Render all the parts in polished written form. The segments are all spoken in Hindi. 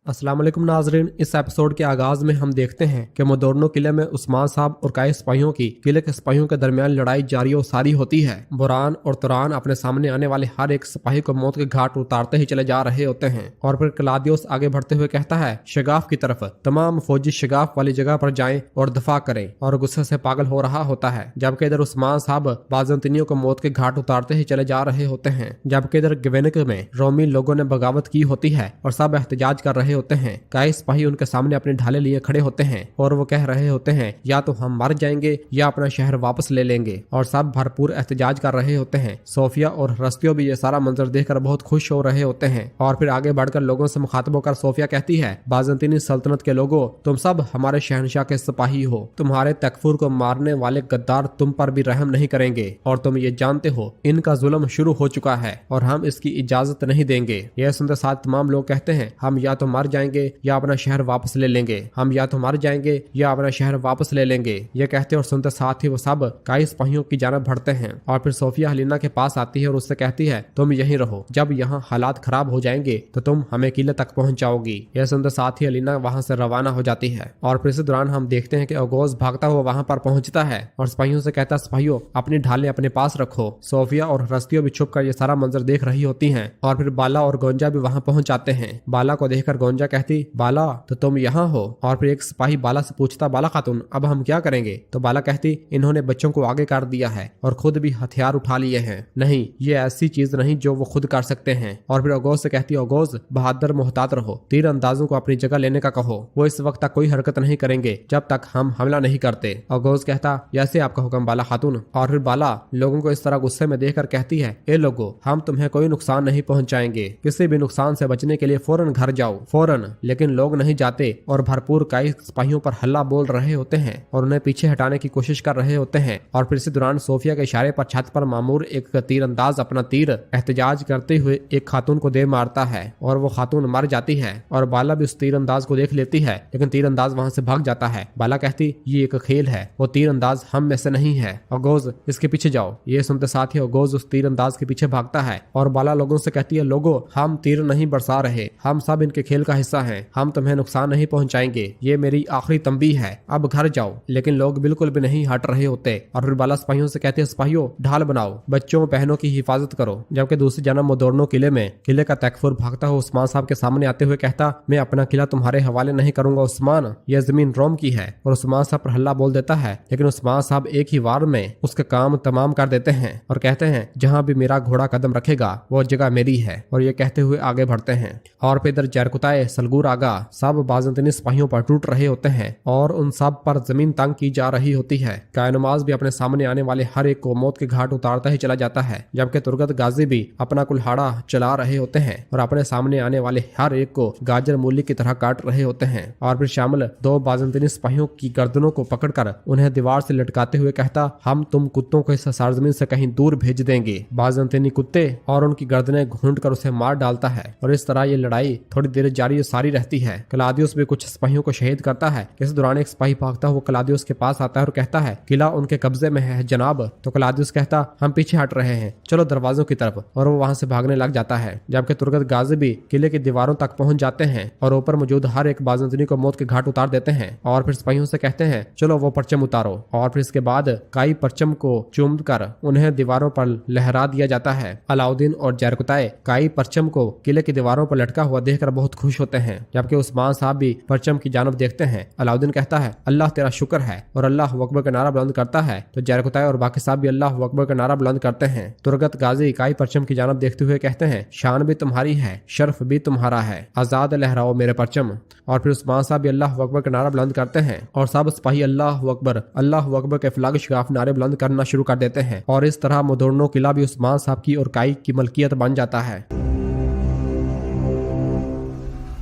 अस्सलाम वालेकुम नाजरीन। इस एपिसोड के आगाज में हम देखते हैं कि मोदोर्नो किले में उस्मान साहब और कई सिपाहियों की किले के सिपाहियों के दरमियान लड़ाई जारी और सारी होती है। बुरान और तुरान अपने सामने आने वाले हर एक सिपाही को मौत के घाट उतारते ही चले जा रहे होते हैं और फिर क्लादियोस आगे बढ़ते हुए कहता है शगाफ की तरफ, तमाम फौजी शगाफ वाली जगह पर जाएं और दफा करें, और गुस्से से पागल हो रहा होता है। जबकि इधर उस्मान साहब बाजंतीनियों को मौत के घाट उतारते ही चले जा रहे होते हैं। जबकि इधर ग्वेनिक में रोमी लोगों ने बगावत की होती है और सब एहतजाज कर रहे होते हैं। कई सिपाही उनके सामने अपने ढाले लिए खड़े होते हैं और वो कह रहे होते हैं या तो हम मर जाएंगे या अपना शहर वापस ले लेंगे, और सब भरपूर एहतजाज कर रहे होते हैं। सोफिया और रस्तियों भी ये सारा मंजर देखकर बहुत खुश हो रहे होते हैं और फिर आगे बढ़कर लोगों से मुखातब होकर सोफिया कहती है बाजंतीनी सल्तनत के लोगों, तुम सब हमारे शहनशाह के सिपाही हो। तुम्हारे तकफूर को मारने वाले गद्दार तुम पर भी रहम नहीं करेंगे और तुम ये जानते हो इनका जुल्म शुरू हो चुका है और हम इसकी इजाजत नहीं देंगे। यह सुनते साथ तमाम लोग कहते हैं हम या तो मर जाएंगे या अपना शहर वापस ले लेंगे, हम या तो मर जाएंगे या अपना शहर वापस ले लेंगे। ये कहते और सुनते साथ ही वो सब कई सिपाहियों की जानब बढ़ते हैं और फिर सोफिया हलीना के पास आती है और उससे कहती है तुम यहीं रहो, जब यहाँ हालात खराब हो जाएंगे तो तुम हमें किले तक पहुंच जाओगी। यह सुनते साथ ही हलीना वहां से रवाना हो जाती है और फिर इस दौरान हम देखते हैं कि ओगोज भागता हुआ वहां पर पहुंचता है और सिपाहियों से कहता सिपाहियों अपनी ढालें अपने पास रखो। सोफिया और रस्तियों भी छुप कर ये सारा मंजर देख रही होती हैं और फिर बाला और गोंजा भी वहां पहुंच जाते हैं। बाला को देखकर गोंजा कहती बाला तो तुम यहाँ हो, और फिर एक सिपाही बाला से पूछता बाला खातून अब हम क्या करेंगे? तो बाला कहती इन्होंने बच्चों को आगे कर दिया है और खुद भी हथियार उठा लिए हैं। नहीं, ये ऐसी चीज नहीं जो वो खुद कर सकते हैं। और फिर ओगोज से कहती ओगोज बहादुर मोहतात रहो, तीर अंदाजों को अपनी जगह लेने का कहो, वो इस वक्त तक कोई हरकत नहीं करेंगे जब तक हम हमला नहीं करते। ओगोज कहता जैसे आपका हुक्म बाला खातून। और फिर बाला लोगों को इस तरह गुस्से में देखकर कहती है ए लोगो, हम तुम्हें कोई नुकसान नहीं पहुंचाएंगे, किसी भी नुकसान से बचने के लिए फौरन घर जाओ, फौरन। लेकिन लोग नहीं जाते और भरपूर कई सिपाहियों पर हल्ला बोल रहे होते हैं और उन्हें पीछे हटाने की कोशिश कर रहे होते हैं। और फिर इसी दौरान सोफिया के इशारे पर छत पर मामूर एक तीरंदाज अपना तीर एहतजाज करते हुए एक खातून को दे मारता है और वो खातून मर जाती है और बाला भी उस तीरंदाज को देख लेती है, लेकिन तीरंदाज वहां से भाग जाता है। बाला कहती ये एक खेल है, वो तीरंदाज हम में से नहीं है, ओगोज इसके पीछे जाओ। ये सुनते साथ ही ओगोज उस तीरंदाज के पीछे भागता है और बाला लोगों से कहती है लोगो हम तीर नहीं बरसा रहे, हम सब इनके खेल का हिस्सा हैं, हम तुम्हें नुकसान नहीं पहुंचाएंगे, ये मेरी आखिरी तंबीह है, अब घर जाओ। लेकिन लोग बिल्कुल भी नहीं हट रहे होते और फिर बाला सिपाहियों से कहते हैं सिपाहियों ढाल बनाओ, बच्चों बहनों की हिफाजत करो। जबकि दूसरी जानब मोदोर्नो किले में किले का तकफूर भागता हुआ उस्मान साहब के सामने आते हुए कहता मैं अपना किला तुम्हारे हवाले नहीं करूंगा उस्मान, यह जमीन रोम की है। और उस्मान साहब पर हल्ला बोल देता है, लेकिन उस्मान साहब एक ही वार में उसका काम तमाम कर देते हैं और कहते हैं जहाँ भी मेरा घोड़ा कदम रखेगा वो जगह मेरी है। और ये कहते हुए आगे बढ़ते हैं और फिर इधर जरकुताए सलगूर आगा सब बाजंतीनी सिपाहियों पर टूट रहे होते हैं और उन सब पर जमीन तंग की जा रही होती है। कायनुमाज भी अपने सामने आने वाले हर एक को मौत के घाट उतारता ही चला जाता है, जबकि तुर्गत गाजी भी अपना कुल्हाड़ा चला रहे होते हैं और अपने सामने आने वाले हर एक को गाजर मूली की तरह काट रहे होते हैं। और फिर शामिल दो बाजंतीनी सिपाहियों की गर्दनों को पकड़कर उन्हें दीवार से लटकाते हुए कहता हम तुम कुत्तों को इस सरजमीन से कहीं दूर भेज देंगे। बाजंतीनी कुत्ते और उनकी गर्दनें घूंट कर उसे मार डालता है और इस तरह ये लड़ाई थोड़ी देर जारी सारी रहती है। क्लादियोस भी कुछ सिपाहियों को शहीद करता है। इस दौरान एक सिपाही भागता हुआ क्लादियोस के पास आता है और कहता है किला उनके कब्जे में है जनाब। तो क्लादियोस कहता हम पीछे हट रहे हैं, चलो दरवाजों की तरफ, और वो वहां से भागने लग जाता है। जबकि तुर्गत गाजी भी किले की दीवारों तक पहुंच जाते हैं और ऊपर मौजूद हर एक बाजंतीनी को मौत के घाट उतार देते हैं और फिर सिपाहियों से कहते हैं चलो वो परचम उतारो। और फिर इसके बाद कई परचम को चूम कर उन्हें दीवारों पर लहरा दिया जाता है। अलाउद्दीन और जरकुताए कई परचम को किले की दीवारों पर लटका हुआ देखकर बहुत खुश होते हैं, जबकि उस्मान साहब भी परचम की जानब देखते हैं। अलाउद्दीन कहता है अल्लाह तेरा शुक्र है और अल्लाह अकबर का नारा बुलंद करता है, तो जरकुताए और बाकी साहब भी अल्लाह अकबर का नारा बुलंद करते हैं। तुर्गत गाजी कई परचम की जानब देखते हुए कहते हैं शान भी तुम्हारी है, शर्फ भी तुम्हारा है, आजाद लहराओ मेरे परचम। और फिर उस्मान साहब भी अल्लाह अकबर का नारा बुलंद करते हैं और सब सिपाही अल्लाह अकबर के फ्लैग शिगाफ नारे बुलंद करना शुरू कर देते हैं और इस तरह मोदोर्नो किला भी उस्मान साहब की और काई की मलकियत बन जाता है।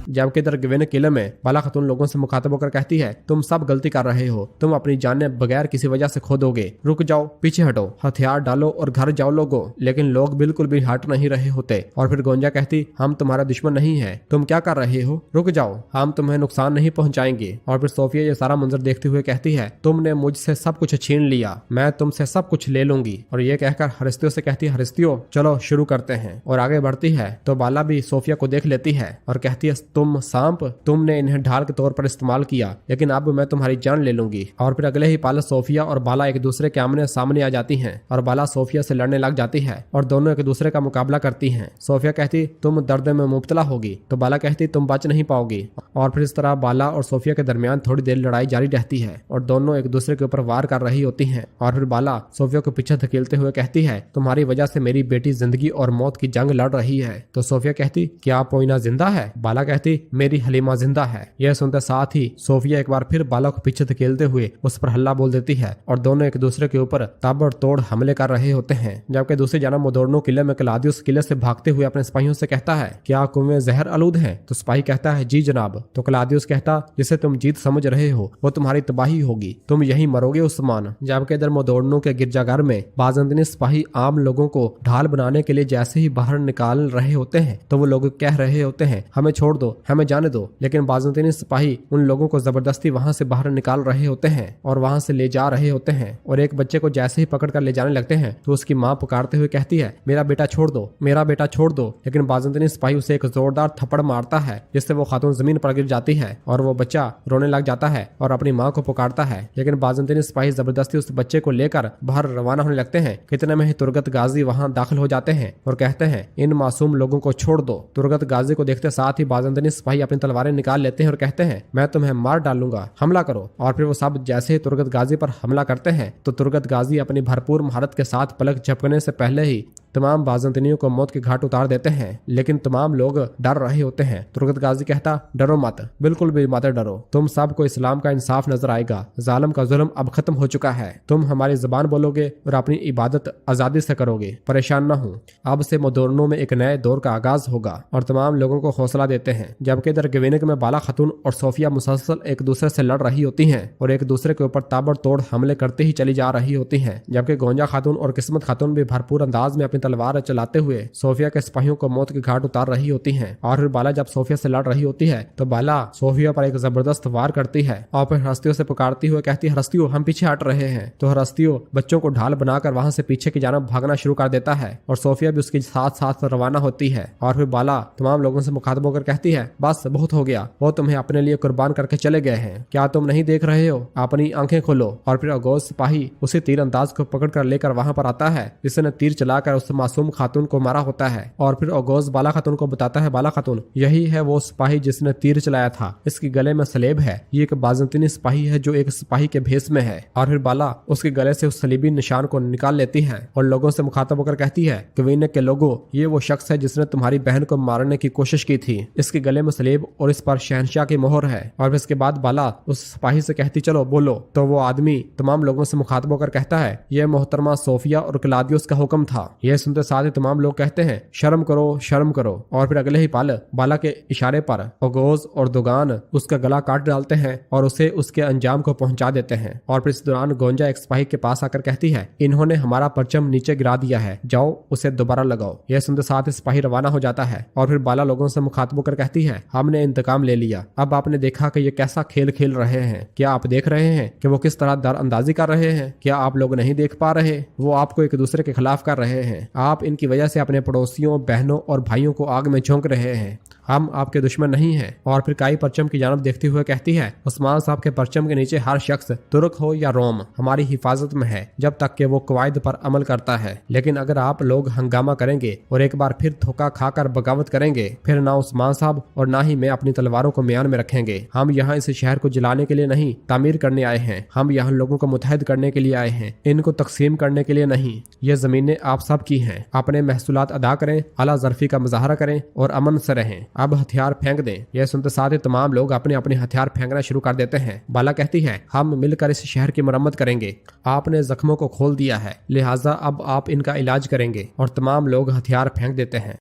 जबकि इधर ग्वेनिक किले में बाला खातून लोगों से मुखातब होकर कहती है तुम सब गलती कर रहे हो, तुम अपनी जानें बगैर किसी वजह से खो दोगे, रुक जाओ, पीछे हटो, हथियार डालो और घर जाओ लोगो। लेकिन लोग बिल्कुल भी हट नहीं रहे होते। और फिर गोंजा कहती हम तुम्हारा दुश्मन नहीं है, तुम क्या कर रहे हो, रुक जाओ, हम तुम्हें नुकसान नहीं पहुंचाएंगे। और फिर सोफिया ये सारा मंजर देखते हुए कहती है तुमने मुझसे सब कुछ छीन लिया, मैं तुमसे सब कुछ ले लूंगी। और ये कहकर हरिस्तियों से कहती है हरिस्तियों चलो शुरू करते हैं, और आगे बढ़ती है तो बाला भी सोफिया को देख लेती है और कहती है तुम तुम सांप, तुमने इन्हें ढाल के तौर पर इस्तेमाल किया, लेकिन अब मैं तुम्हारी जान ले लूंगी। और फिर अगले ही पल सोफिया और बाला एक दूसरे के आमने सामने आ जाती हैं और बाला सोफिया से लड़ने लग जाती है और दोनों एक दूसरे का मुकाबला करती हैं। सोफिया कहती तुम दर्द में मुब्तला होगी, तो बाला कहती तुम बच नहीं पाओगी। और फिर इस तरह बाला और सोफिया के दरमियान थोड़ी देर लड़ाई जारी रहती है और दोनों एक दूसरे के ऊपर वार कर रही होती हैं। और फिर बाला सोफिया को पीछे धकेलते हुए कहती है तुम्हारी वजह से मेरी बेटी जिंदगी और मौत की जंग लड़ रही है। तो सोफिया कहती क्या पोइना जिंदा है? बाला कहती मेरी हलीमा जिंदा है। यह सुनते साथ ही सोफिया एक बार फिर बाला को पीछे धकेलते हुए उस पर हल्ला बोल देती है और दोनों एक दूसरे के ऊपर ताबड़तोड़ हमले कर रहे होते हैं। जबकि दूसरी जानब मोदोर्नो किले में क्लाउदियस किले से भागते हुए अपने सिपाहियों से कहता है क्या कुएं जहर आलूद हैं? तो सिपाही कहता है जी जनाब। तो क्लाउदियस कहता जिसे तुम जीत समझ रहे हो वो तुम्हारी तबाही होगी, तुम यही मरोगे उस्मान। जबकि इधर मोदोर्नो के गिरजाघर में बाज़ंतीनी सिपाही आम लोगों को ढाल बनाने के लिए जैसे ही बाहर निकाल रहे होते हैं तो वो लोग कह रहे होते हैं हमें छोड़ दो, हमें जाने दो। लेकिन बाज़ंतीनी सिपाही उन लोगों को जबरदस्ती वहां से बाहर निकाल रहे होते हैं और वहां से ले जा रहे होते हैं। और एक बच्चे को जैसे ही पकड़ कर ले जाने लगते हैं तो उसकी माँ पुकारते हुए कहती है मेरा बेटा छोड़ दो, मेरा बेटा छोड़ दो। लेकिन बाज़ंतीनी सिपाही उसे एक जोरदार थप्पड़ मारता है जिससे वो खातून जमीन पर गिर जाती है और वो बच्चा रोने लग जाता है और अपनी माँ को पुकारता है। लेकिन बाज़ंतीनी सिपाही जबरदस्ती उस बच्चे को लेकर बाहर रवाना होने लगते हैं। कितने में ही तुरगत गाजी वहां दाखिल हो जाते हैं और कहते हैं इन मासूम लोगों को छोड़ दो। तुरगत गाजी को देखते साथ ही बाज़ंतीनी सिपाही अपनी तलवारें निकाल लेते हैं और कहते हैं मैं तुम्हें मार डालूंगा, हमला करो। और फिर वो सब जैसे ही तुरगत गाजी पर हमला करते हैं तो तुरगत गाजी अपनी भरपूर महारत के साथ पलक झपकने से पहले ही तमाम बाज़ंतीनियों को मौत के घाट उतार देते हैं। लेकिन तमाम लोग डर रहे होते हैं। तुरगत गाजी कहता डरो मत, बिल्कुल भी मत डरो, तुम सबको इस्लाम का इंसाफ नजर आएगा, जालिम का जुल्म अब खत्म हो चुका है, तुम हमारी जुबान बोलोगे और अपनी इबादत आजादी से करोगे, परेशान न हो। अब से मोदोर्नो में एक नए दौर का आगाज होगा। और तमाम लोगों को हौसला देते हैं। जबकि इधर गवेनिक में बाला खातून और सोफिया मुसलसल एक दूसरे से लड़ रही होती हैं और एक दूसरे के ऊपर ताबड़तोड़ हमले करते ही चली जा रही होती हैं। जबकि गोंजा खातून और किस्मत खातून भी भरपूर अंदाज में अपनी तलवार चलाते हुए सोफिया के सिपाहियों को मौत के घाट उतार रही होती हैं। और फिर बाला जब सोफिया से लड़ रही होती है तो बाला सोफिया पर एक जबरदस्त वार करती है और फिर हस्तियों से पुकारती हुए कहती है हस्तियों हम पीछे हट रहे हैं। तो हस्तियों बच्चों को ढाल बनाकर वहां से पीछे की जानब भागना शुरू कर देता है और सोफिया भी उसके साथ साथ रवाना होती है। और फिर बाला तमाम लोगों से मुखातब होकर कहती है बस बहुत हो गया, वो तुम्हें अपने लिए कुर्बान करके चले गए हैं, क्या तुम नहीं देख रहे हो? अपनी आंखें खोलो। और फिर अगोज सिपाही उसी तीर अंदाज को पकड़ कर लेकर वहां पर आता है जिसने तीर चलाकर उस मासूम खातून को मारा होता है। और फिर अगोज बाला खातून को बताता है बाला खातून यही है वो सिपाही जिसने तीर चलाया था, इसके गले में सलेब है, ये एक बाज़ंतीनी सिपाही है जो एक सिपाही के भेष में है। और फिर बाला उसके गले से उस सलीबी निशान को निकाल लेती है और लोगों से मुखातब होकर कहती है गवीने के लोगों ये वो शख्स है जिसने तुम्हारी बहन को मारने की कोशिश की थी, इसके गले में सलेब और इस पर शहनशाह की मोहर है। और फिर इसके बाद बाला उस सिपाही से कहती चलो बोलो। तो वो आदमी तमाम लोगों से मुखातब होकर कहता है यह मोहतरमा सोफिया और क्लाउदियस का हुक्म था। यह सुनते साथ ही तमाम लोग कहते हैं शर्म करो, शर्म करो। और फिर अगले ही पल बाला के इशारे पर ओगोज और दुगान उसका गला काट डालते हैं और उसे उसके अंजाम को पहुंचा देते हैं। और फिर इस दौरान गोंजा एक सिपाही के पास आकर कहती है इन्होंने हमारा परचम नीचे गिरा दिया है, जाओ उसे दोबारा लगाओ। यह सुनते साथ ही सिपाही रवाना हो जाता है। और फिर बाला लोगों से मुखातब होकर कहती है हमने इंतकाम ले लिया, अब आपने देखा कि ये कैसा खेल खेल रहे हैं, क्या आप देख रहे हैं कि वो किस तरह दर अंदाजी कर रहे हैं? क्या आप लोग नहीं देख पा रहे? वो आपको एक दूसरे के खिलाफ कर रहे हैं, आप इनकी वजह से अपने पड़ोसियों, बहनों और भाइयों को आग में झोंक रहे हैं, हम आपके दुश्मन नहीं हैं। और फिर काई परचम की जानब देखते हुए कहती है उस्मान साहब के परचम के नीचे हर शख्स तुर्क हो या रोम हमारी हिफाजत में है जब तक कि वो कवायद पर अमल करता है। लेकिन अगर आप लोग हंगामा करेंगे और एक बार फिर धोखा खाकर बगावत करेंगे फिर ना उस्मान साहब और ना ही मैं अपनी तलवारों को म्यान में रखेंगे। हम यहाँ इस शहर को जलाने के लिए नहीं तामीर करने आए हैं, हम यहाँ लोगों को मुतहद करने के लिए आए हैं, इनको तकसीम करने के लिए नहीं। ये जमीनें आप सब की हैं, अपने महसूलात अदा करें, आला ज़र्फी का मुजाहरा करें और अमन से रहें, अब हथियार फेंक दें। यह सुनते साथ ही तमाम लोग अपने अपने हथियार फेंकना शुरू कर देते हैं। बाला कहती है हम मिलकर इस शहर की मरम्मत करेंगे, आपने जख्मों को खोल दिया है लिहाजा अब आप इनका इलाज करेंगे। और तमाम लोग हथियार फेंक देते हैं।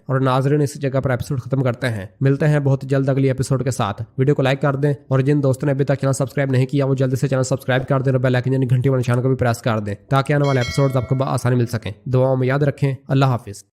और नाज़रीन इस जगह पर एपिसोड खत्म करते हैं। मिलते हैं बहुत जल्द अगली एपिसोड के साथ। वीडियो को लाइक कर दें और जिन दोस्तों ने अभी तक चैनल सब्सक्राइब नहीं किया वो जल्दी से चैनल सब्सक्राइब कर दें और बेल आइकन यानी घंटी वाले निशान को भी प्रेस कर दें ताकि आने वाले एपिसोड आपको आसानी मिल सके। दुआओं में याद रखें। अल्लाह हाफिज।